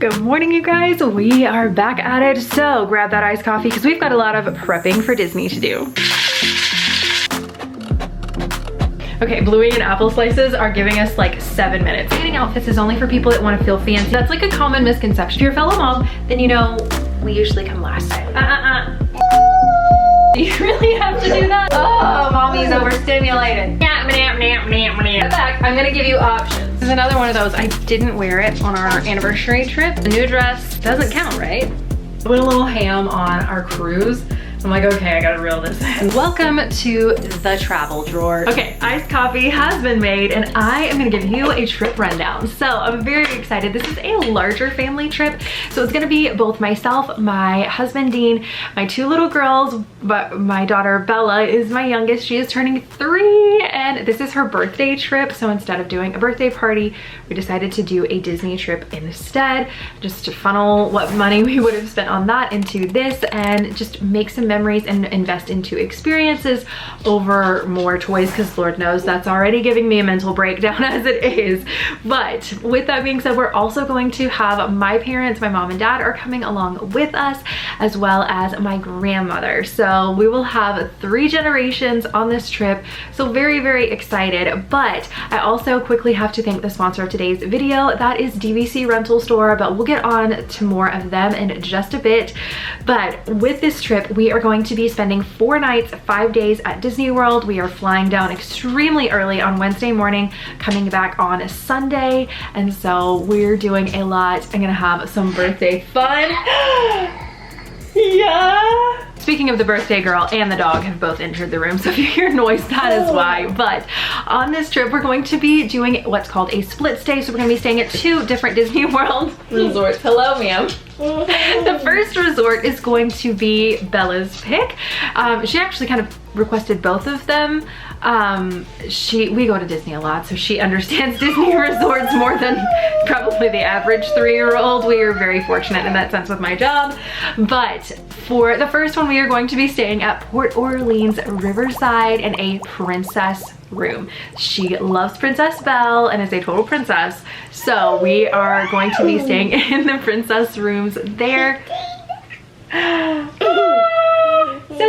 Good morning, you guys. We are back at it. So grab that iced coffee because we've got a lot of prepping for Disney to do. Okay, Bluey and apple slices are giving us like 7 minutes. Planning outfits is only for people that want to feel fancy. That's like a common misconception. If you're a fellow mom, then you know we usually come last. Do you really have to do that? Oh, mommy's overstimulated. Back, I'm gonna give you options. This is another one of those. I didn't wear it on our anniversary trip. The new dress doesn't count, right? Went a little ham on our cruise. I'm like, okay, I gotta reel this in. Welcome to the travel drawer. Okay, iced coffee has been made and I am gonna give you a trip rundown. So I'm very excited. This is a larger family trip. So it's gonna be both myself, my husband, Dean, my 2 little girls, but my daughter, Bella, is my youngest. She is turning 3 and this is her birthday trip. So instead of doing a birthday party, we decided to do a Disney trip instead, just to funnel what money we would have spent on that into this and just make some memories and invest into experiences over more toys, because Lord knows that's already giving me a mental breakdown as it is. But with that being said, we're also going to have my parents, my mom and dad are coming along with us, as well as my grandmother. So we will have 3 generations on this trip. So very, very excited. But I also quickly have to thank the sponsor of today's video. That is DVC Rental Store, but we'll get on to more of them in just a bit. But with this trip, we are going to be spending 4 nights, 5 days at Disney World. We are flying down extremely early on Wednesday morning, coming back on Sunday. And so we're doing a lot. I'm gonna have some birthday fun. Yeah. Speaking of the birthday girl and the dog have both entered the room, so if you hear noise, that is why. But on this trip, we're going to be doing what's called a split stay. So we're gonna be staying at 2 different Disney World resorts. Hello, ma'am. The first resort is going to be Bella's pick. She actually kind of requested both of them. We go to Disney a lot, so she understands Disney resorts more than probably the average 3-year-old. We are very fortunate in that sense with my job. But for the first one, we are going to be staying at Port Orleans Riverside in a princess room. She loves Princess Belle and is a total princess. So we are going to be staying in the princess rooms there. So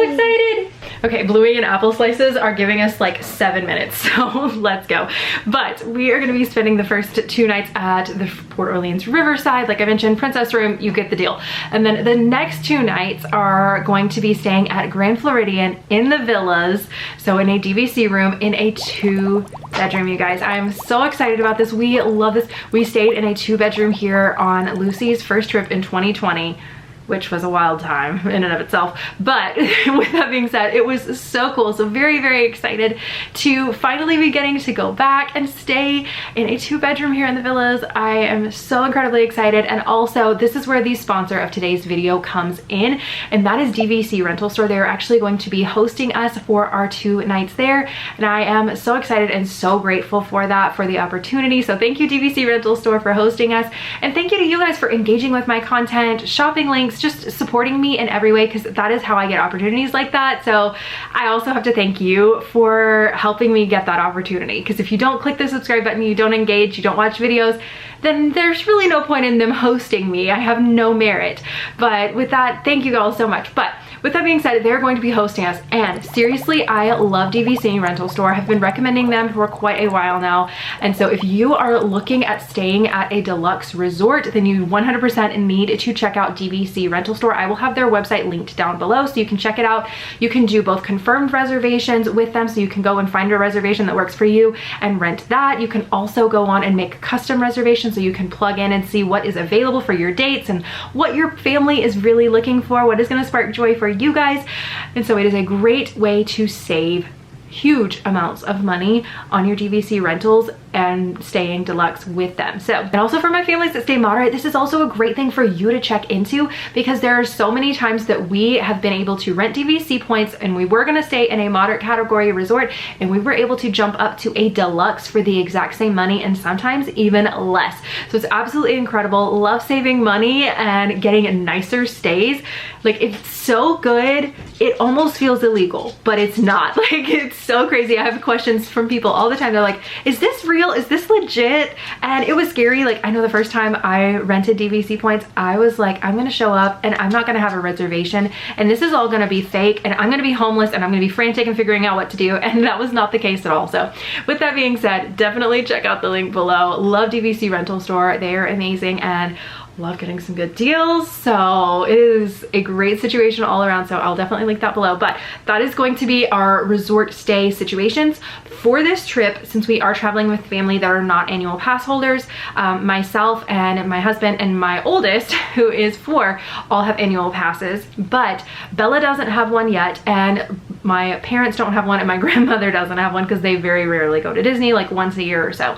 excited. Okay, Bluey and apple slices are giving us like 7 minutes, so let's go. But we are gonna be spending the first 2 nights at the Port Orleans Riverside. Like I mentioned, princess room, you get the deal. And then the next 2 nights are going to be staying at Grand Floridian in the villas. So in a DVC room in a 2-bedroom, you guys. I'm so excited about this. We love this. We stayed in a 2-bedroom here on Lucy's first trip in 2020. Which was a wild time in and of itself. But with that being said, it was so cool. So very, very excited to finally be getting to go back and stay in a 2-bedroom here in the villas. I am so incredibly excited. And also, this is where the sponsor of today's video comes in, and that is DVC Rental Store. They're actually going to be hosting us for our 2 nights there. And I am so excited and so grateful for that, for the opportunity. So thank you, DVC Rental Store, for hosting us. And thank you to you guys for engaging with my content, shopping links, just supporting me in every way, because that is how I get opportunities like that. So I also have to thank you for helping me get that opportunity, because if you don't click the subscribe button, you don't engage, you don't watch videos, then there's really no point in them hosting me. I have no merit. But with that, thank you all so much. But with that being said, they're going to be hosting us, and seriously, I love DVC Rental Store. I've been recommending them for quite a while now. And so if you are looking at staying at a deluxe resort, then you 100% need to check out DVC Rental Store. I will have their website linked down below so you can check it out. You can do both confirmed reservations with them, so you can go and find a reservation that works for you and rent that. You can also go on and make custom reservations, so you can plug in and see what is available for your dates and what your family is really looking for, what is going to spark joy for you guys. And so it is a great way to save huge amounts of money on your DVC rentals and staying deluxe with them. So, and also for my families that stay moderate, this is also a great thing for you to check into, because there are so many times that we have been able to rent DVC points, and we were gonna stay in a moderate category resort, and we were able to jump up to a deluxe for the exact same money, and sometimes even less. So it's absolutely incredible. Love saving money and getting nicer stays. Like, it's so good, it almost feels illegal, but it's not. Like, it's so crazy. I have questions from people all the time. They're like, is this real? real? Is this legit? And it was scary. Like, I know the first time I rented DVC points, I was like, I'm gonna show up and I'm not gonna have a reservation and this is all gonna be fake and I'm gonna be homeless and I'm gonna be frantic and figuring out what to do, and that was not the case at all. So with that being said, definitely check out the link below. Love DVC rental store. They are amazing and love getting some good deals. So it is a great situation all around. So I'll definitely link that below. But that is going to be our resort stay situations for this trip. Since we are traveling with family that are not annual pass holders, myself and my husband and my oldest, who is 4, all have annual passes. But Bella doesn't have one yet, and my parents don't have one, and my grandmother doesn't have one because they very rarely go to Disney, like once a year or so.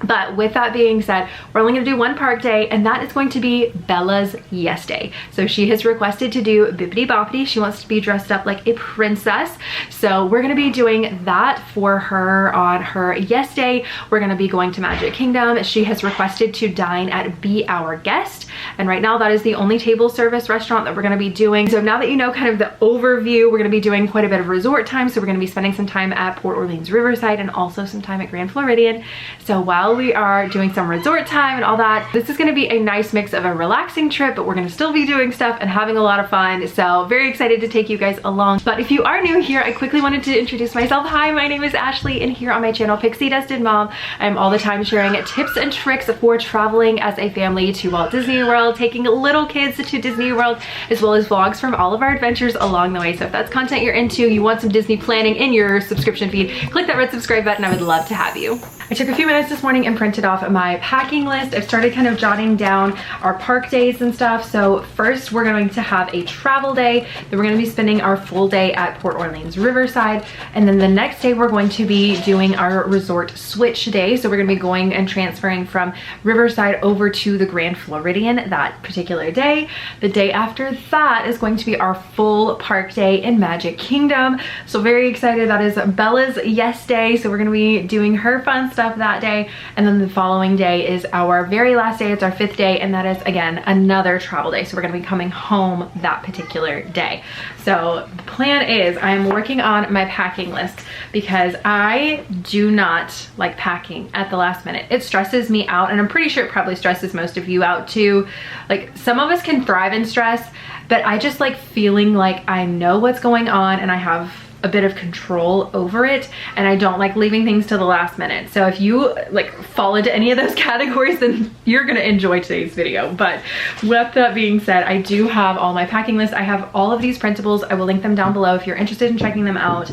But with that being said, we're only gonna do one park day, and that is going to be Bella's yes day. So she has requested to do bippity boppity. She wants to be dressed up like a princess. So we're gonna be doing that for her on her yes day. We're gonna be going to Magic Kingdom. She has requested to dine at Be Our Guest. And right now that is the only table service restaurant that we're gonna be doing. So now that you know kind of the overview, we're gonna be doing quite a bit of resort time. So we're gonna be spending some time at Port Orleans Riverside and also some time at Grand Floridian. So while we are doing some resort time and all that, this is going to be a nice mix of a relaxing trip, but we're going to still be doing stuff and having a lot of fun. So very excited to take you guys along. But if you are new here, I quickly wanted to introduce myself. Hi, my name is Ashley, and here on my channel, Pixie Dusted Mom, I'm all the time sharing tips and tricks for traveling as a family to Walt Disney World, taking little kids to Disney World, as well as vlogs from all of our adventures along the way. So if that's content you're into, you want some Disney planning in your subscription feed, click that red subscribe button. I would love to have you. I took a few minutes this morning and printed off my packing list. I've started kind of jotting down our park days and stuff. So first we're going to have a travel day. Then we're going to be spending our full day at Port Orleans Riverside. And then the next day we're going to be doing our resort switch day. So we're going to be going and transferring from Riverside over to the Grand Floridian that particular day. The day after that is going to be our full park day in Magic Kingdom. So very excited. That is Bella's yes day. So we're going to be doing her fun stuff that day. And then the following day is our very last day. It's our 5th day, and that is again another travel day. So we're going to be coming home that particular day. So the plan is I'm working on my packing list because I do not like packing at the last minute. It stresses me out, and I'm pretty sure it probably stresses most of you out too. Like, some of us can thrive in stress, but I just like feeling like I know what's going on and I have a bit of control over it, and I don't like leaving things to the last minute. So if you like fall into any of those categories, then you're gonna enjoy today's video. But with that being said, I do have all my packing lists. I have all of these printables. I will link them down below if you're interested in checking them out.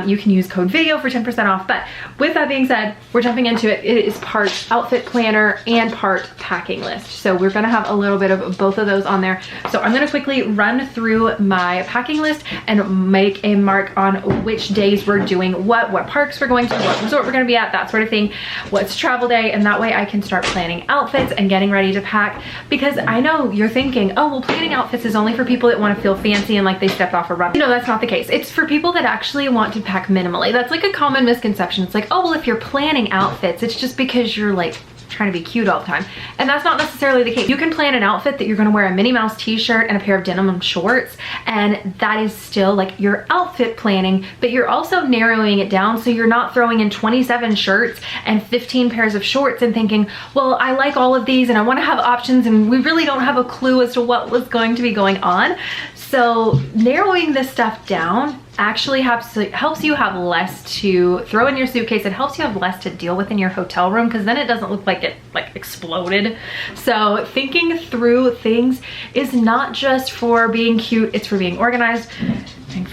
You can use code video for 10% off. But with that being said, we're jumping into it. It is part outfit planner and part packing list. So we're gonna have a little bit of both of those on there. So I'm gonna quickly run through my packing list and make a mark on which days we're doing what parks we're going to, what resort we're going to be at, that sort of thing, what's travel day, and that way I can start planning outfits and getting ready to pack. Because I know you're thinking, oh well, planning outfits is only for people that want to feel fancy and like they stepped off a run. You know, that's not the case. It's for people that actually want to pack minimally. That's like a common misconception. It's like, oh well, if you're planning outfits, it's just because you're like trying to be cute all the time. And that's not necessarily the case. You can plan an outfit that you're gonna wear a Minnie Mouse t-shirt and a pair of denim shorts, and that is still like your outfit planning, but you're also narrowing it down so you're not throwing in 27 shirts and 15 pairs of shorts and thinking, well, I like all of these and I wanna have options and we really don't have a clue as to what was going to be going on. So narrowing this stuff down actually helps you have less to throw in your suitcase. It helps you have less to deal with in your hotel room, because then it doesn't look like it like exploded. So thinking through things is not just for being cute, it's for being organized and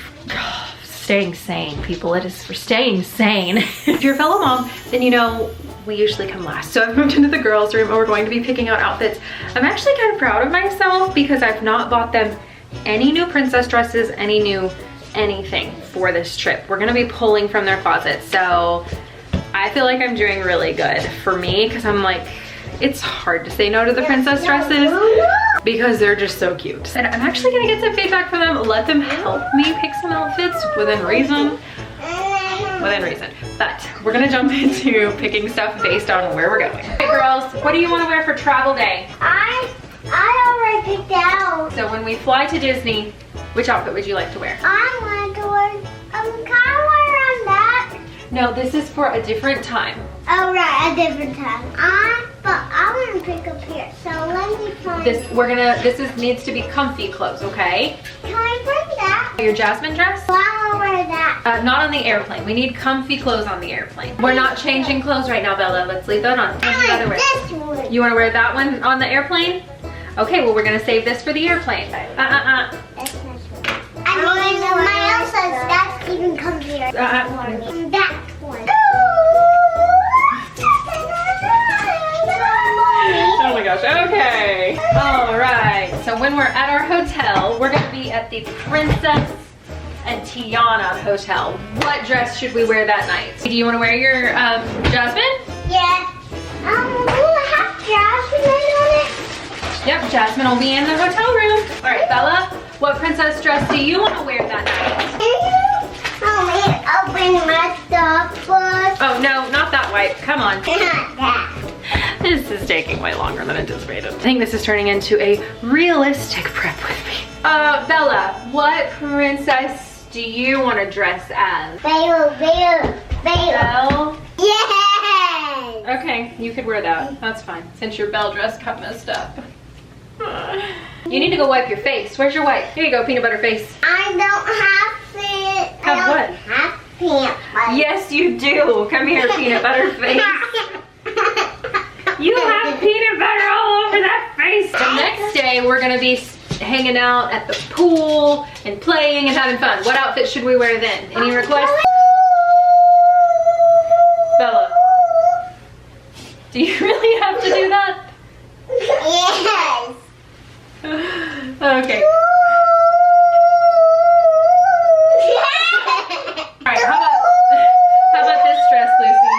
staying sane, people. It is for staying sane. If you're a fellow mom, then you know we usually come last. So I've moved into the girls' room and we're going to be picking out outfits. I'm actually kind of proud of myself because I've not bought them any new princess dresses, any new anything for this trip. We're gonna be pulling from their closet. So I feel like I'm doing really good for me, because I'm like, it's hard to say no to the princess dresses because they're just so cute. And I'm actually gonna get some feedback from them, let them help me pick some outfits within reason. But we're gonna jump into picking stuff based on where we're going. Hey girls, what do you wanna wear for travel day? I already picked out. So when we fly to Disney, which outfit would you like to wear? I want to wear, can I wear on that? No, this is for a different time. Oh, right, a different time. But I want to pick up here, so let me find. This needs to be comfy clothes, okay? Can I bring that? Your Jasmine dress? Well, I want to wear that. Not on the airplane. We need comfy clothes on the airplane. We're not changing clothes right now, Bella. Let's leave that on. What would you rather wear? This one. You want to wear that one on the airplane? Okay, well, we're going to save this for the airplane. That's nice one. I mean, my Elsa's, that's even comfier. That one. Oh my gosh, okay. All right, so when we're at our hotel, we're gonna be at the Princess and Tiana Hotel. What dress should we wear that night? Do you wanna wear your Jasmine? Yeah. Will it have Jasmine on it? Yep, Jasmine will be in the hotel room. All right, Bella, what princess dress do you wanna wear that night? I'll bring my stuff first. Oh no, not that white, come on. Not that. This is taking way longer than anticipated. I think this is turning into a realistic prep with me. Bella, what princess do you want to dress as? Belle. Belle? Yes! Okay, you could wear that. That's fine, since your Belle dress got messed up. You need to go wipe your face. Where's your wipe? Here you go, peanut butter face. I don't have it. Have what? Have peanut butter. Yes, you do. Come here, peanut butter face. You have peanut butter all over that face. The next day, we're gonna be hanging out at the pool and playing and having fun. What outfit should we wear then? Any requests? Bella, do you really have to do that? Yes. Okay. All right, how about this dress, Lucy?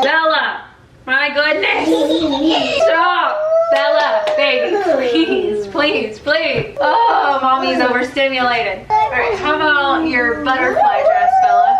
Bella, my goodness. Stop. Bella, baby, please. Oh, mommy's overstimulated. All right, how about your butterfly dress, Bella?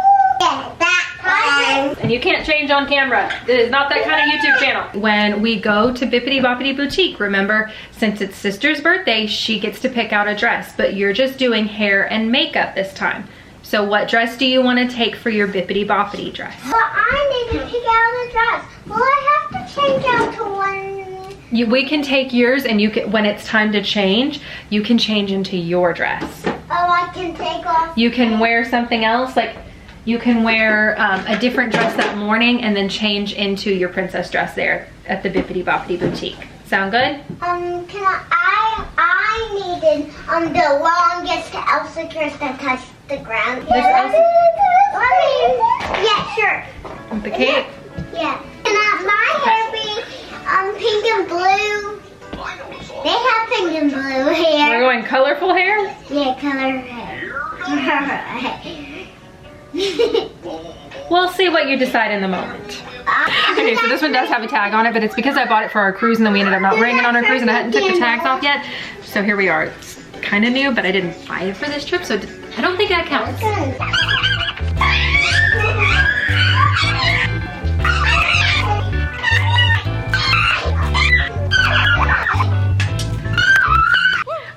And you can't change on camera. This is not that kind of YouTube channel. When we go to Bippity Boppity Boutique, remember, since it's sister's birthday, she gets to pick out a dress, but you're just doing hair and makeup this time. So what dress do you want to take for your Bippity Boppity dress? Well, I need to pick out a dress. Will I have to change out to one? We can take yours, and you can, when it's time to change, you can change into your dress. Oh, I can take off. You can wear something else, like you can wear a different dress that morning and then change into your princess dress there at the Bippity Boppity Boutique. Sound good? Can I needed the longest Elsa dress that touched the ground. Yeah, yeah, sure. With the cape? Yeah. Can my hair be pink and blue? They have pink and blue hair. We're going colorful hair? Yeah, color hair. We'll see what you decide in the moment. Okay, so this one does have a tag on it, but it's because I bought it for our cruise and then we ended up not wearing it on our cruise and I hadn't took the tags off yet. So here we are. It's kind of new, but I didn't buy it for this trip, so I don't think that counts.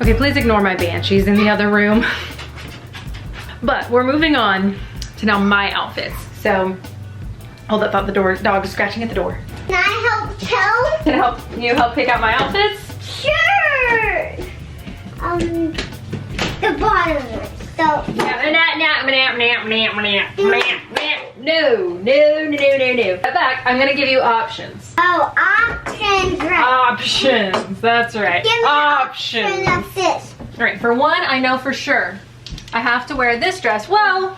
Okay, please ignore my banshees in the other room. But we're moving on to now my outfits. So, hold up, thought the dog is scratching at the door. Can I help too? Can you help pick out my outfits? Sure. The bottom one. So. No. Back, I'm gonna give you options. Oh, options, right. Options, that's right. Give me Options. an option of this. All right, for one, I know for sure I have to wear this dress. Well,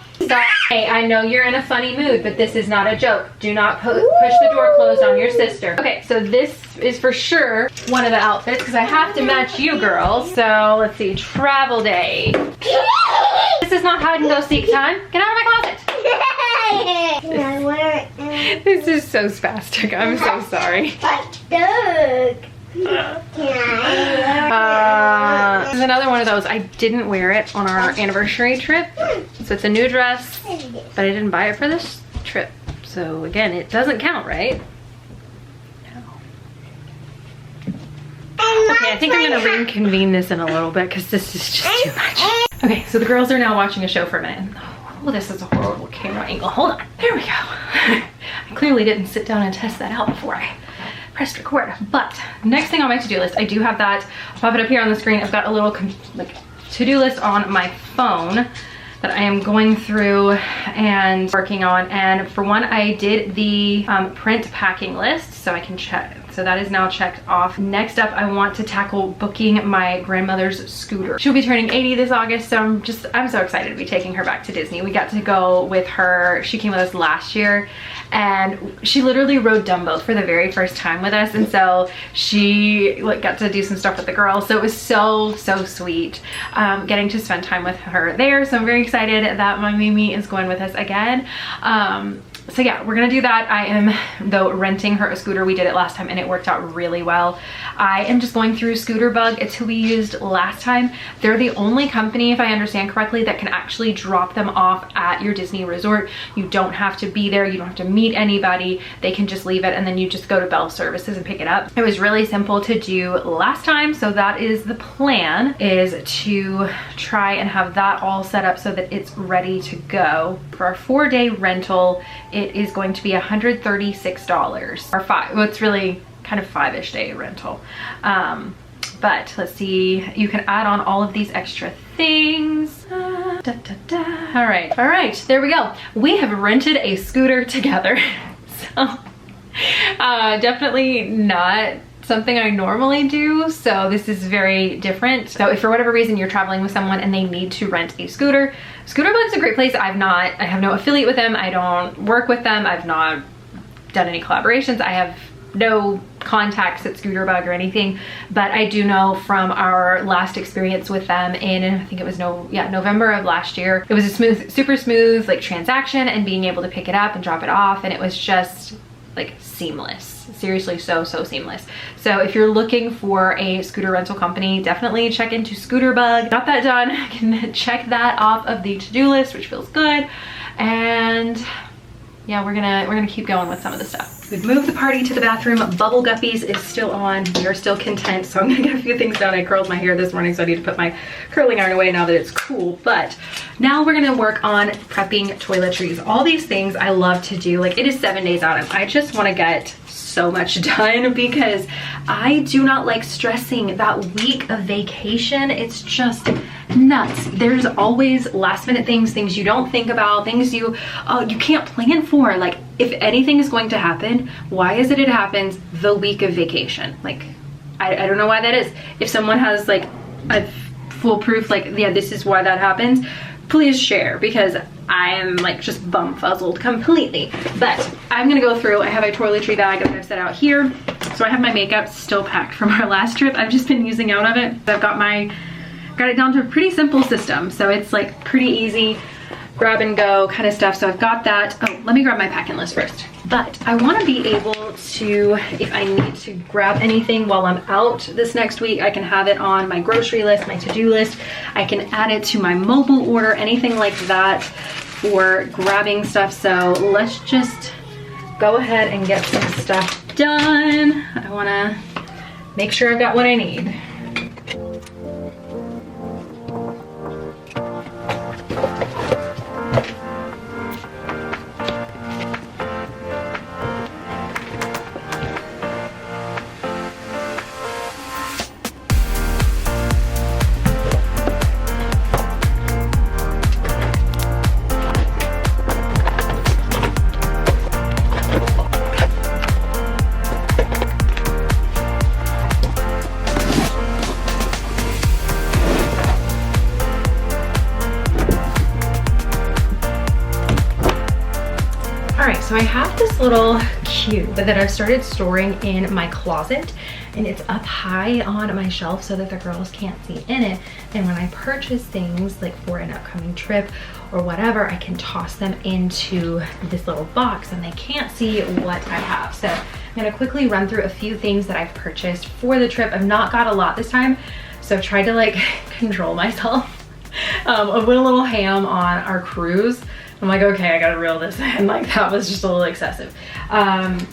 hey, I know you're in a funny mood, but this is not a joke. Do not push the door closed on your sister. Okay, so this is for sure one of the outfits because I have to match you girls. So let's see, travel day. This is not hide and go seek time. Get out of my closet. Can I wear it? This is so spastic. I'm so sorry. Like Doug. Can I This is another one of those. I didn't wear it on our anniversary trip. So it's a new dress, but I didn't buy it for this trip. So again, it doesn't count, right? No. Okay, I think I'm gonna reconvene this in a little bit because this is just too much. Okay, so the girls are now watching a show for a minute. Oh, this is a horrible camera angle. Hold on. There we go. I clearly didn't sit down and test that out before I pressed record. But next thing on my to-do list, I do have that. I'll pop it up here on the screen. I've got a little like to-do list on my phone that I am going through and working on. And for one, I did the print packing list, so I can check. So that is now checked off. Next up, I want to tackle booking my grandmother's scooter. She'll be turning 80 this August, so I'm so excited to be taking her back to Disney. We got to go with her. She came with us last year, and she literally rode Dumbo for the very first time with us, and so she got to do some stuff with the girls. So it was so sweet getting to spend time with her there. So I'm very excited that my Mimi is going with us again. So yeah, we're gonna do that. I am, though, renting her a scooter. We did it last time and it worked out really well. I am just going through Scooter Bug. It's who we used last time. They're the only company, if I understand correctly, that can actually drop them off at your Disney resort. You don't have to be there. You don't have to meet anybody. They can just leave it and then you just go to Bell Services and pick it up. It was really simple to do last time. So that is the plan, is to try and have that all set up so that it's ready to go. For our 4-day rental, it is going to be $136 or well, it's really kind of 5-ish day rental. But let's see, you can add on all of these extra things. All right, there we go. We have rented a scooter together. So definitely not something I normally do, so this is very different. So if for whatever reason you're traveling with someone and they need to rent a scooter, Scooter Bug's a great place. I have no affiliate with them. I don't work with them. I've not done any collaborations. I have no contacts at Scooter Bug or anything, but I do know from our last experience with them in, I think it was November of last year, it was a super smooth like transaction, and being able to pick it up and drop it off, and it was just like seamless. Seriously, so seamless. So if you're looking for a scooter rental company, definitely check into Scooter Bug. Got that done. I can check that off of the to-do list, which feels good. And yeah, we're gonna keep going with some of the stuff. We've moved the party to the bathroom. Bubble Guppies is still on. We are still content, so I'm gonna get a few things done. I curled my hair this morning, so I need to put my curling iron away now that it's cool. But now we're gonna work on prepping toiletries. All these things I love to do. Like, it is 7 days out, and I just wanna get so much done because I do not like stressing that week of vacation. It's just nuts. There's always last minute things you don't think about, things you can't plan for. Like, if anything is going to happen, why is it happens the week of vacation? Like, I don't know why that is. If someone has like a foolproof, like, yeah, this is why that happens, please share, because I am like just bumfuzzled completely. But I'm gonna go through. I have a toiletry bag that I've set out here. So I have my makeup still packed from our last trip. I've just been using out of it. I've got it down to a pretty simple system. So it's like pretty easy, grab and go kind of stuff. So I've got that. Oh, let me grab my packing list first. But I want to be able to, if I need to grab anything while I'm out this next week, I can have it on my grocery list, my to-do list. I can add it to my mobile order, anything like that for grabbing stuff. So let's just go ahead and get some stuff done. I want to make sure I've got what I need. So I have this little cube that I've started storing in my closet, and it's up high on my shelf so that the girls can't see in it. And when I purchase things like for an upcoming trip or whatever, I can toss them into this little box and they can't see what I have. So I'm gonna quickly run through a few things that I've purchased for the trip. I've not got a lot this time, so I've tried to like control myself. I went a little ham on our cruise I'm like, okay, I gotta reel this in. Like, that was just a little excessive.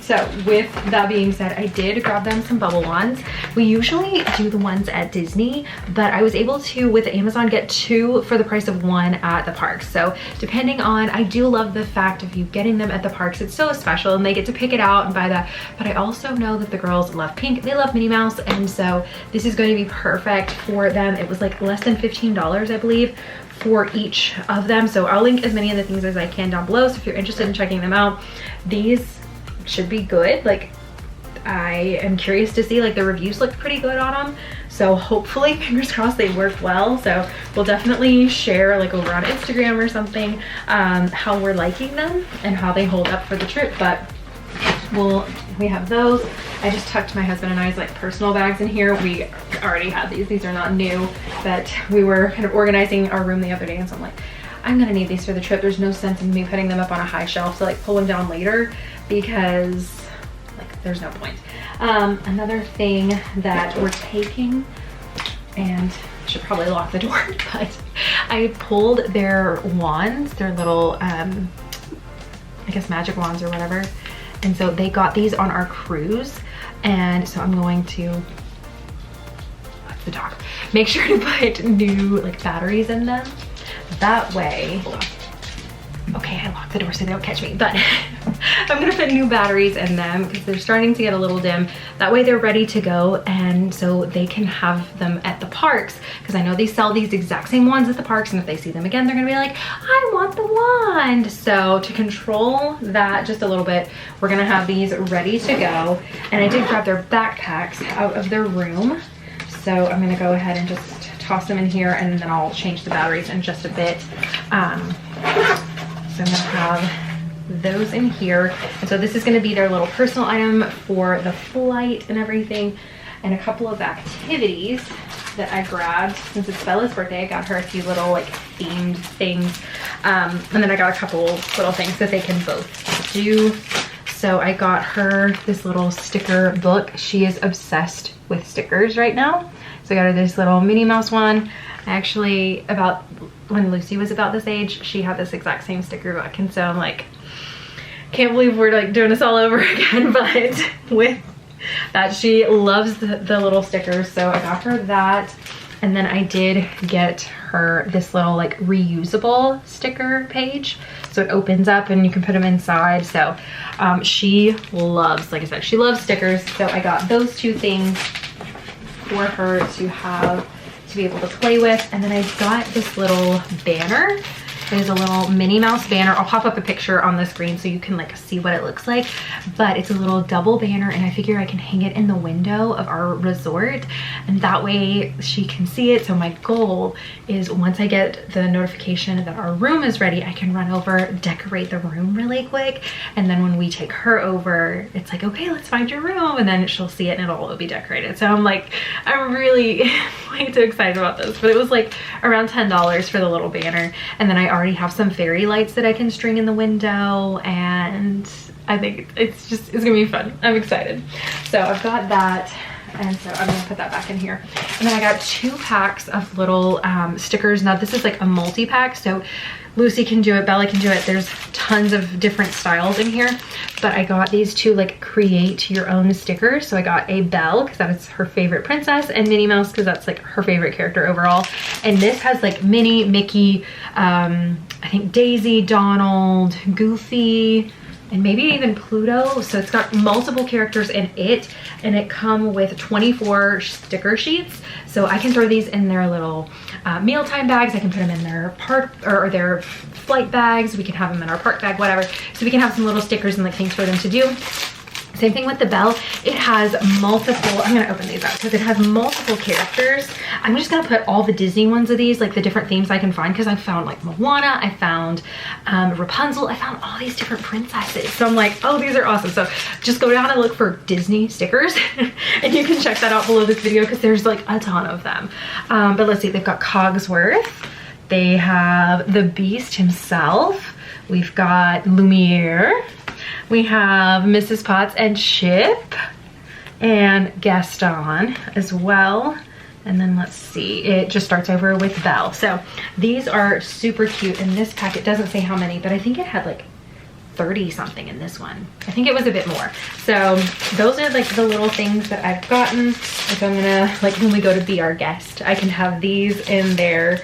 So with that being said, I did grab them some bubble wands. We usually do the ones at Disney, but I was able to, with Amazon, get 2 for the price of 1 at the parks. So depending on, I do love the fact of you getting them at the parks. It's so special and they get to pick it out and buy that. But I also know that the girls love pink, they love Minnie Mouse, and so this is going to be perfect for them. It was like less than $15, I believe, for each of them. So I'll link as many of the things as I can down below. So if you're interested in checking them out, these should be good. Like, I am curious to see, like, the reviews look pretty good on them. So hopefully, fingers crossed, they work well. So we'll definitely share, like, over on Instagram or something, how we're liking them and how they hold up for the trip. But we have those. I just tucked my husband and I's like personal bags in here. We already had these are not new, but we were kind of organizing our room the other day, and so I'm like, I'm gonna need these for the trip. There's no sense in me putting them up on a high shelf to like pull them down later, because like there's no point. Another thing that we're taking, and I should probably lock the door, but I pulled their wands, their little I guess magic wands or whatever. And so they got these on our cruise, and so I'm going to, what's the dog? Make sure to put new like batteries in them. That way, hold on. Okay, I locked the door so they don't catch me, but I'm gonna put new batteries in them because they're starting to get a little dim. That way they're ready to go, and so they can have them at the parks, because I know they sell these exact same ones at the parks, and if they see them again, they're gonna be like, I want the wand. So to control that just a little bit, we're gonna have these ready to go. And I did grab their backpacks out of their room. So I'm gonna go ahead and just toss them in here, and then I'll change the batteries in just a bit. So I'm gonna have those in here. And so this is gonna be their little personal item for the flight and everything. And a couple of activities that I grabbed. Since it's Bella's birthday, I got her a few little like themed things. And then I got a couple little things that they can both do. So I got her this little sticker book. She is obsessed with stickers right now. So I got her this little Minnie Mouse one. I actually, about when Lucy was about this age, she had this exact same sticker book. And so I'm like, can't believe we're like doing this all over again. But with that, she loves the little stickers. So I got her that. And then I did get her this little like reusable sticker page. So it opens up and you can put them inside. So she loves, like I said, she loves stickers. So I got those 2 things for her to have, to be able to play with. And then I got this little banner. There's a little Minnie Mouse banner. I'll pop up a picture on the screen so you can like see what it looks like. But it's a little double banner, and I figure I can hang it in the window of our resort, and that way she can see it. So my goal is, once I get the notification that our room is ready, I can run over, decorate the room really quick, and then when we take her over, it's like, okay, let's find your room, and then she'll see it and it'll all be decorated. So I'm like, I'm really way too excited about this. But it was like around $10 for the little banner, and then I already have some fairy lights that I can string in the window, and I think it's gonna be fun. I'm excited. So I've got that, and so I'm gonna put that back in here. And then I got 2 packs of little stickers. Now this is like a multi-pack, so Lucy can do it, Bella can do it. There's tons of different styles in here, but I got these 2 like create your own stickers. So I got a Belle, because that was her favorite princess, and Minnie Mouse, because that's like her favorite character overall. And this has like Minnie, Mickey, I think Daisy, Donald, Goofy, and maybe even Pluto. So it's got multiple characters in it, and it come with 24 sticker sheets. So I can throw these in their little mealtime bags. I can put them in their park or their flight bags. We can have them in our park bag, whatever. So we can have some little stickers and like things for them to do. Same thing with the Belle. It has multiple, I'm gonna open these up because it has multiple characters. I'm just gonna put all the Disney ones of these, like the different themes I can find, because I found like Moana, I found Rapunzel, I found all these different princesses. So I'm like, oh, these are awesome. So just go down and look for Disney stickers and you can check that out below this video because there's like a ton of them. But let's see, they've got Cogsworth. They have the Beast himself. We've got Lumiere. We have Mrs. Potts and Chip and Gaston as well. And then let's see, it just starts over with Belle. So these are super cute. And this packet doesn't say how many, but I think it had like 30 something in this one. I think it was a bit more. So those are like the little things that I've gotten. If I'm gonna, like when we go to be our guest, I can have these in their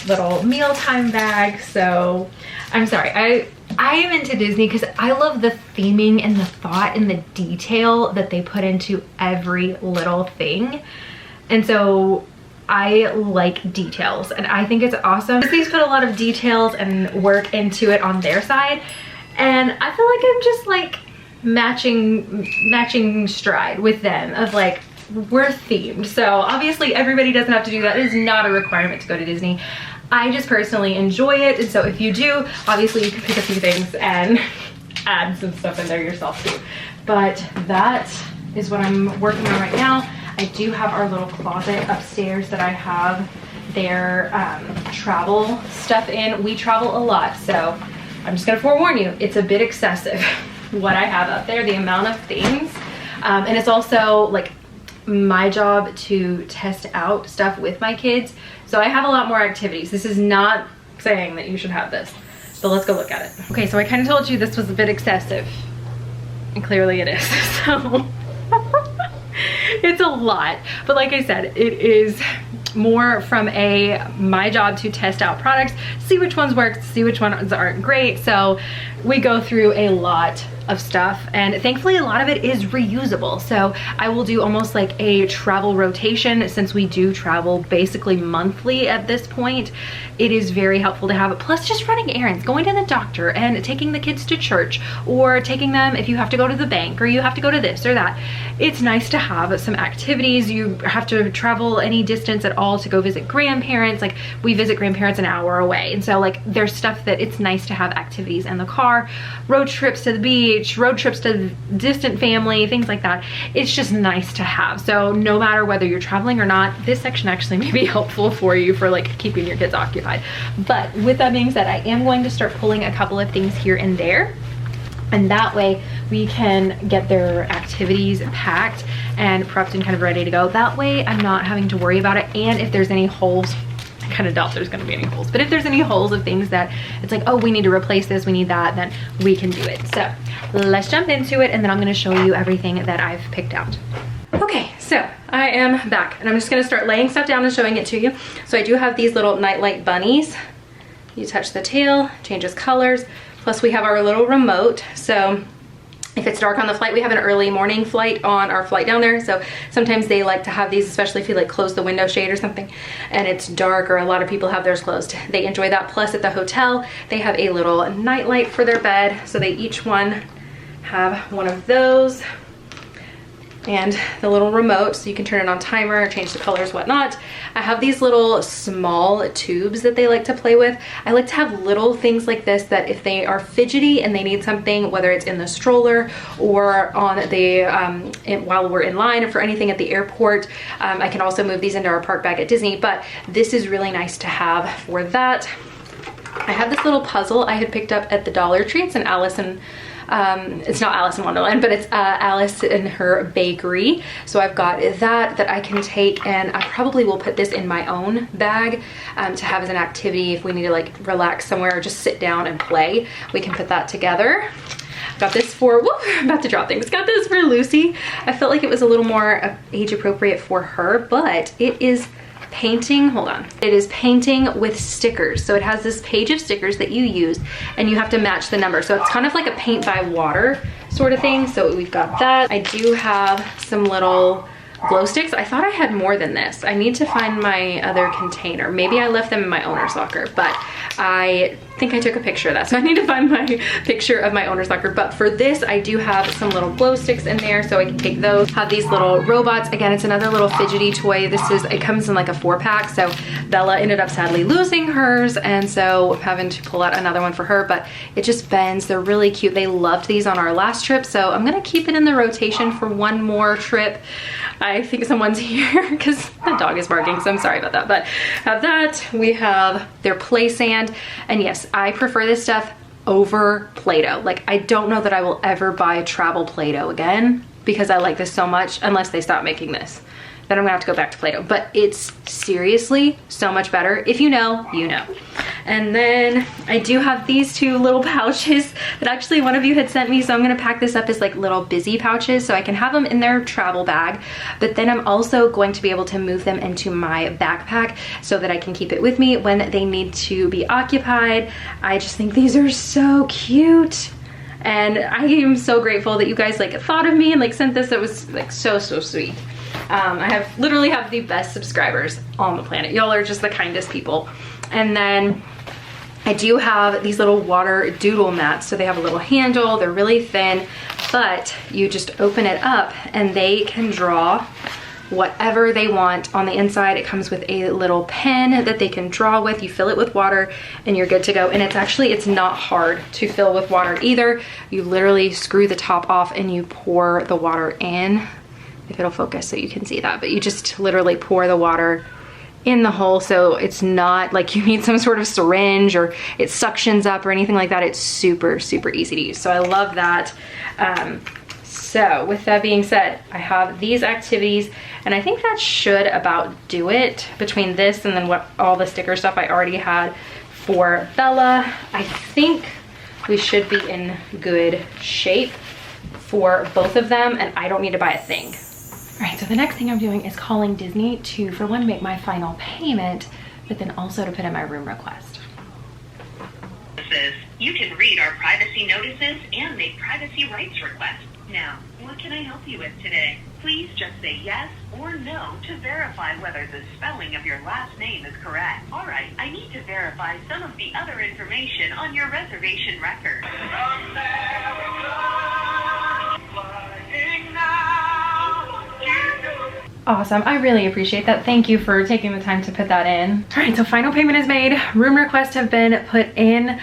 little mealtime bag. So I'm sorry, I am into Disney because I love the theming and the thought and the detail that they put into every little thing. And so I like details and I think it's awesome. Disney's put a lot of details and work into it on their side. And I feel like I'm just like matching stride with them of like, we're themed. So obviously everybody doesn't have to do that. It is not a requirement to go to Disney. I just personally enjoy it. And so if you do, obviously you can pick a few things and add some stuff in there yourself too. But that is what I'm working on right now. I do have our little closet upstairs that I have their travel stuff in. We travel a lot, so I'm just gonna forewarn you, it's a bit excessive what I have up there, the amount of things. And it's also like my job to test out stuff with my kids. So I have a lot more activities. This is not saying that you should have this, but let's go look at it. Okay, so I kind of told you this was a bit excessive, and clearly it is. So it's a lot, but like I said, it is more from my job to test out products, see which ones work, see which ones aren't great. So we go through a lot of stuff, and thankfully a lot of it is reusable. So I will do almost like a travel rotation, since we do travel basically monthly at this point. It is very helpful to have it. Plus just running errands, going to the doctor and taking the kids to church, or taking them if you have to go to the bank or you have to go to this or that. It's nice to have some activities. You have to travel any distance at all to go visit grandparents. Like we visit grandparents an hour away. And so like there's stuff that it's nice to have activities in the car, road trips to the beach, road trips to distant family, things like that. It's just nice to have. So no matter whether you're traveling or not, this section actually may be helpful for you for like keeping your kids occupied. But with that being said, I am going to start pulling a couple of things here and there. And that way we can get their activities packed and prepped and kind of ready to go. That way I'm not having to worry about it. And if there's any holes, I kind of doubt there's going to be any holes, but if there's any holes of things that it's like, oh, we need to replace this, we need that, then we can do it. So let's jump into it, and then I'm going to show you everything that I've picked out. Okay, so I am back, and I'm just going to start laying stuff down and showing it to you. So I do have these little nightlight bunnies. You touch the tail, changes colors. Plus we have our little remote. So if it's dark on the flight, we have an early morning flight on our flight down there. So sometimes they like to have these, especially if you like close the window shade or something and it's dark, or a lot of people have theirs closed. They enjoy that. Plus at the hotel, they have a little nightlight for their bed. So they each one have one of those. And the little remote, so you can turn it on timer, change the colors, whatnot. I have these little small tubes that they like to play with. I like to have little things like this that if they are fidgety and they need something, whether it's in the stroller or on the while we're in line or for anything at the airport, I can also move these into our park bag at Disney. But this is really nice to have for that. I have this little puzzle I had picked up at the Dollar Tree. It's an Alice in it's not Alice in Wonderland, but it's Alice in her bakery. So I've got that I can take, and I probably will put this in my own bag to have as an activity if we need to like relax somewhere or just sit down and play. We can put that together. Got this for, whoop, I'm about to drop things. Got this for Lucy. I felt like it was a little more age appropriate for her, but it is painting, hold on. It is painting with stickers. So it has this page of stickers that you use and you have to match the number. So it's kind of like a paint by water sort of thing. So we've got that. I do have some little glow sticks. I thought I had more than this. I need to find my other container. Maybe I left them in my owner's locker, but I think I took a picture of that. So I need to find my picture of my owner's locker. But for this, I do have some little glow sticks in there, so I can take those. Have these little robots. Again, it's another little fidgety toy. It comes in like a 4-pack. So Bella ended up sadly losing hers, and so I'm having to pull out another one for her, but it just bends. They're really cute. They loved these on our last trip, so I'm gonna keep it in the rotation for one more trip. I think someone's here because the dog is barking, so I'm sorry about that. But have that. We have their play sand. And yes, I prefer this stuff over Play-Doh. Like, I don't know that I will ever buy travel Play-Doh again because I like this so much, unless they stop making this. then I'm gonna have to go back to Play-Doh. But it's seriously so much better. If you know, you know. And then I do have these two little pouches that actually one of you had sent me. So I'm gonna pack this up as like little busy pouches so I can have them in their travel bag. But then I'm also going to be able to move them into my backpack so that I can keep it with me when they need to be occupied. I just think these are so cute. And I am so grateful that you guys like thought of me and like sent this. It was like so sweet. I literally have the best subscribers on the planet. Y'all are just the kindest people. And then I do have these little water doodle mats. So they have a little handle, they're really thin, but you just open it up and they can draw whatever they want. On the inside, it comes with a little pen that they can draw with. You fill it with water and you're good to go. And it's not hard to fill with water either. You literally screw the top off and you pour the water in. If it'll focus so you can see that, but you just literally pour the water in the hole, so it's not like you need some sort of syringe or it suctions up or anything like that. It's super easy to use, so I love that. So with that being said, I have these activities and I think that should about do it between this and then what all the sticker stuff I already had for Bella. I think we should be in good shape for both of them and I don't need to buy a thing. All right, so the next thing I'm doing is calling Disney to, for one, make my final payment, but then also to put in my room request. You can read our privacy notices and make privacy rights requests. Now, what can I help you with today? Please just say yes or no to verify whether the spelling of your last name is correct. All right, I need to verify some of the other information on your reservation record. Awesome, I really appreciate that. Thank you for taking the time to put that in. All right, so final payment is made. Room requests have been put in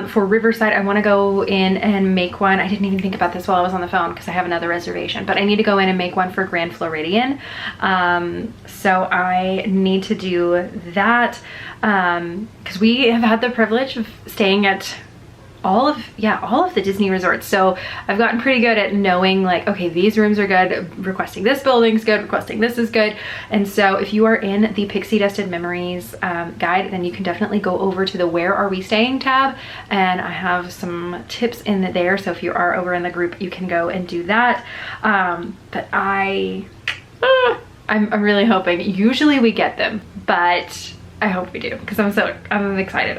for Riverside. I wanna go in and make one. I didn't even think about this while I was on the phone because I have another reservation, but I need to go in and make one for Grand Floridian. So I need to do that because we have had the privilege of staying at all of the Disney resorts. So I've gotten pretty good at knowing like, okay, these rooms are good, requesting this building's good, requesting this is good. And so if you are in the Pixie Dusted Memories guide, then you can definitely go over to the Where Are We Staying tab. And I have some tips in there. So if you are over in the group, you can go and do that. But I'm really hoping, usually we get them, but I hope we do because I'm excited.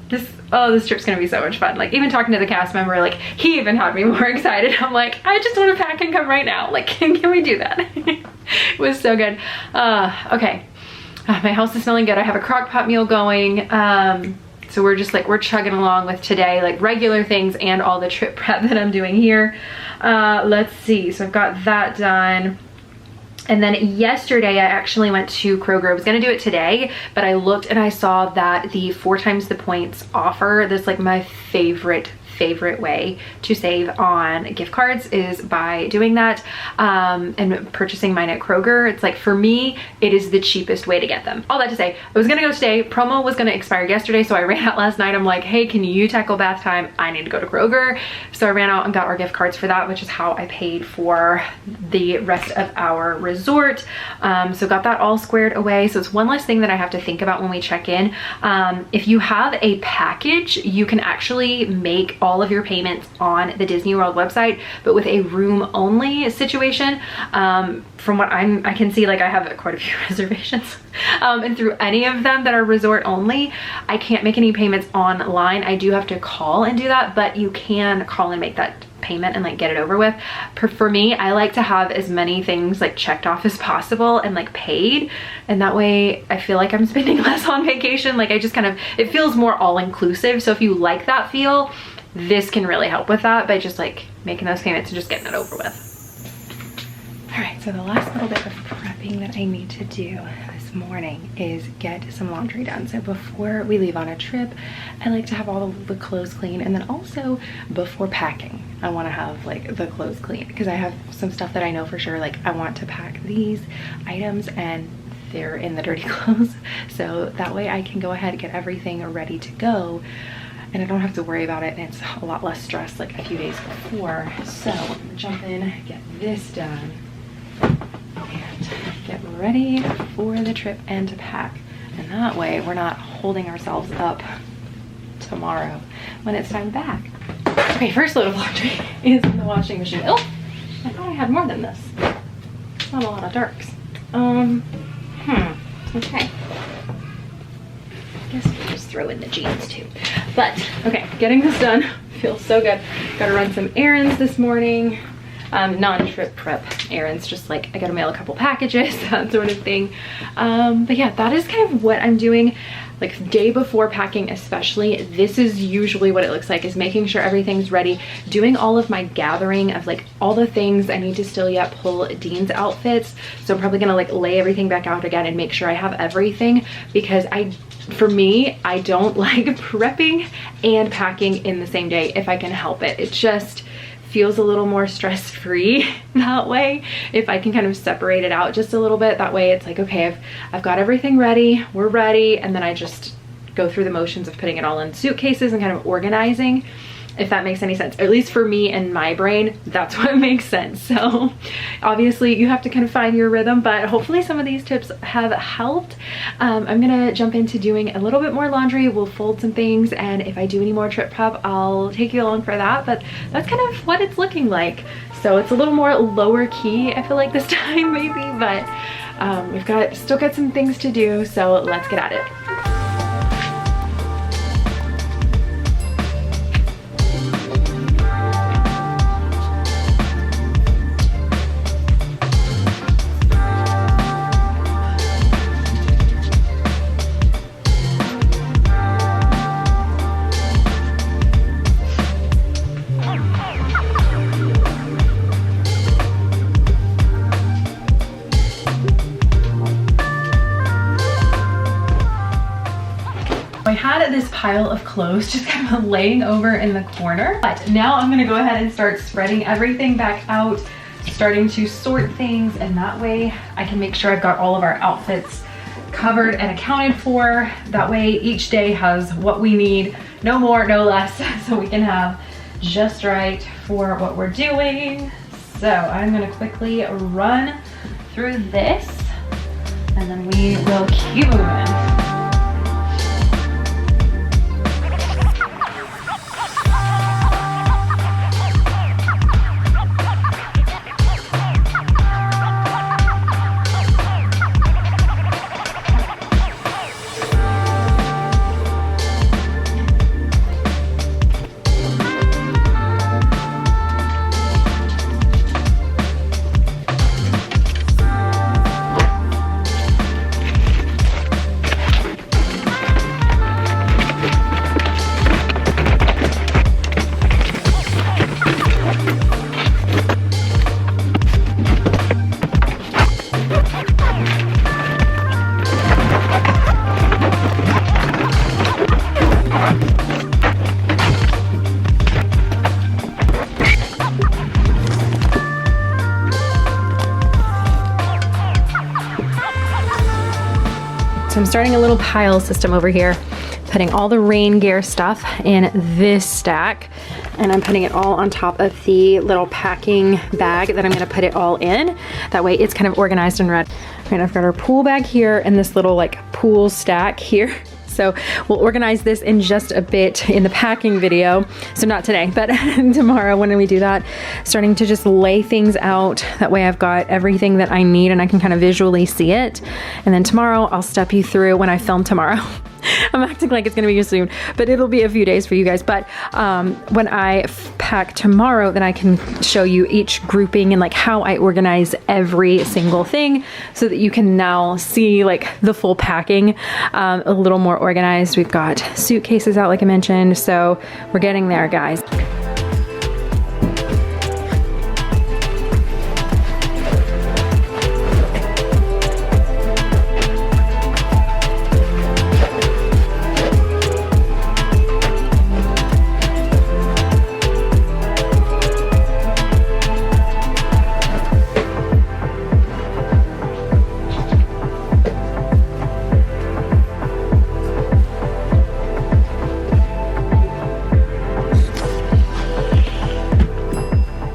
This trip's gonna be so much fun. Like even talking to the cast member, like he even had me more excited. I'm like, I just want to pack and come right now. Like, can we do that? It was so good. Okay, my house is smelling good. I have a crock pot meal going. So we're chugging along with today, like regular things and all the trip prep that I'm doing here. Let's see. So I've got that done. And then yesterday I actually went to Kroger. I was gonna do it today, but I looked and I saw that the 4 times the points offer, that's like my favorite way to save on gift cards is by doing that and purchasing mine at Kroger. It's like, for me, it is the cheapest way to get them. All that to say, I was gonna go today. Promo was gonna expire yesterday, so I ran out last night. I'm like, hey, can you tackle bath time? I need to go to Kroger. So I ran out and got our gift cards for that, which is how I paid for the rest of our resort. So got that all squared away. So it's one less thing that I have to think about when we check in. If you have a package, you can actually make all of your payments on the Disney World website, but with a room only situation, from what I can see, like I have quite a few reservations, and through any of them that are resort only, I can't make any payments online. I do have to call and do that, but you can call and make that payment and like get it over with. For me, I like to have as many things like checked off as possible and like paid, and that way I feel like I'm spending less on vacation. Like I just kind of, it feels more all-inclusive. So if you like that feel, this can really help with that by just like making those payments and just getting it over with. All right, so the last little bit of prepping that I need to do this morning is get some laundry done. So before we leave on a trip, I like to have all of the clothes clean, and then also before packing, I want to have like the clothes clean because I have some stuff that I know for sure, like I want to pack these items and they're in the dirty clothes. So that way I can go ahead and get everything ready to go, and I don't have to worry about it, and it's a lot less stress like a few days before. So I'm gonna jump in, get this done, and get ready for the trip and to pack. And that way we're not holding ourselves up tomorrow when it's time back. Okay, first load of laundry is in the washing machine. Oh, I thought I had more than this. Not a lot of darks. Okay. Guess we'll just throw in the jeans too. But, okay, getting this done feels so good. Gotta run some errands this morning. Non-trip prep errands, just like I gotta mail a couple packages, that sort of thing. But yeah, that is kind of what I'm doing, like day before packing especially. This is usually what it looks like, is making sure everything's ready, doing all of my gathering of like all the things I need to still yet pull Dean's outfits. So I'm probably gonna like lay everything back out again and make sure I have everything, because for me, I don't like prepping and packing in the same day if I can help it. It just feels a little more stress-free that way, if I can kind of separate it out just a little bit. That way it's like, okay, I've got everything ready, we're ready, and then I just go through the motions of putting it all in suitcases and kind of organizing, if that makes any sense. Or at least for me and my brain, that's what makes sense. So obviously you have to kind of find your rhythm, but hopefully some of these tips have helped. I'm gonna jump into doing a little bit more laundry. We'll fold some things, and if I do any more trip prep, I'll take you along for that. But that's kind of what it's looking like. So it's a little more lower key, I feel like, this time maybe, but we've still got some things to do, so let's get at it. I had this pile of clothes just kind of laying over in the corner, but now I'm gonna go ahead and start spreading everything back out, starting to sort things, and that way I can make sure I've got all of our outfits covered and accounted for. That way each day has what we need, no more, no less, so we can have just right for what we're doing. So I'm gonna quickly run through this, and then we will keep moving. I'm starting a little pile system over here, putting all the rain gear stuff in this stack, and I'm putting it all on top of the little packing bag that I'm gonna put it all in. That way it's kind of organized and ready. Right, I've got our pool bag here and this little like pool stack here. So we'll organize this in just a bit in the packing video. So not today, but tomorrow when we do that, starting to just lay things out. That way I've got everything that I need and I can kind of visually see it. And then tomorrow I'll step you through when I film tomorrow. I'm acting like it's gonna be soon, but it'll be a few days for you guys. But when I pack tomorrow, then I can show you each grouping and like how I organize every single thing, so that you can now see like the full packing a little more organized. We've got suitcases out like I mentioned, so we're getting there, guys.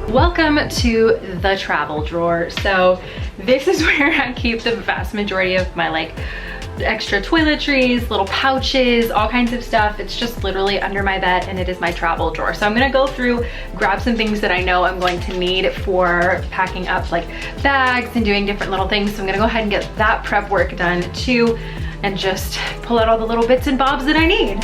Welcome to the travel drawer. So this is where I keep the vast majority of my like extra toiletries, little pouches, all kinds of stuff. It's just literally under my bed, and it is my travel drawer. So I'm gonna go through, grab some things that I know I'm going to need for packing up like bags and doing different little things. So I'm gonna go ahead and get that prep work done too, and just pull out all the little bits and bobs that I need.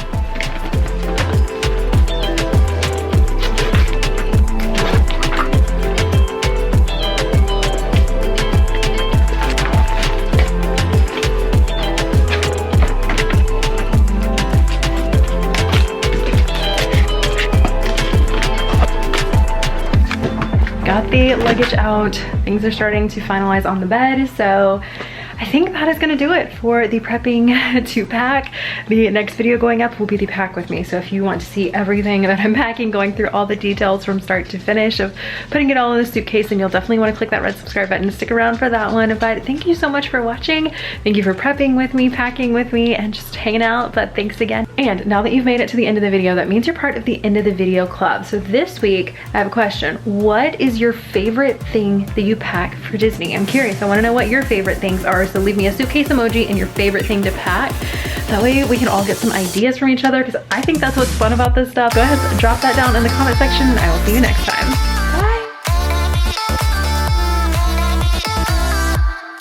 Got the luggage out. Things are starting to finalize on the bed, so I think that is gonna do it for the prepping to pack. The next video going up will be the pack with me. So if you want to see everything that I'm packing, going through all the details from start to finish of putting it all in a suitcase, then you'll definitely want to click that red subscribe button to stick around for that one. But thank you so much for watching. Thank you for prepping with me, packing with me, and just hanging out. But thanks again. And now that you've made it to the end of the video, that means you're part of the end of the video club. So this week, I have a question. What is your favorite thing that you pack for Disney? I'm curious. I want to know what your favorite things are. So leave me a suitcase emoji and your favorite thing to pack. That way we can all get some ideas from each other, because I think that's what's fun about this stuff. Go ahead and drop that down in the comment section. I will see you next time.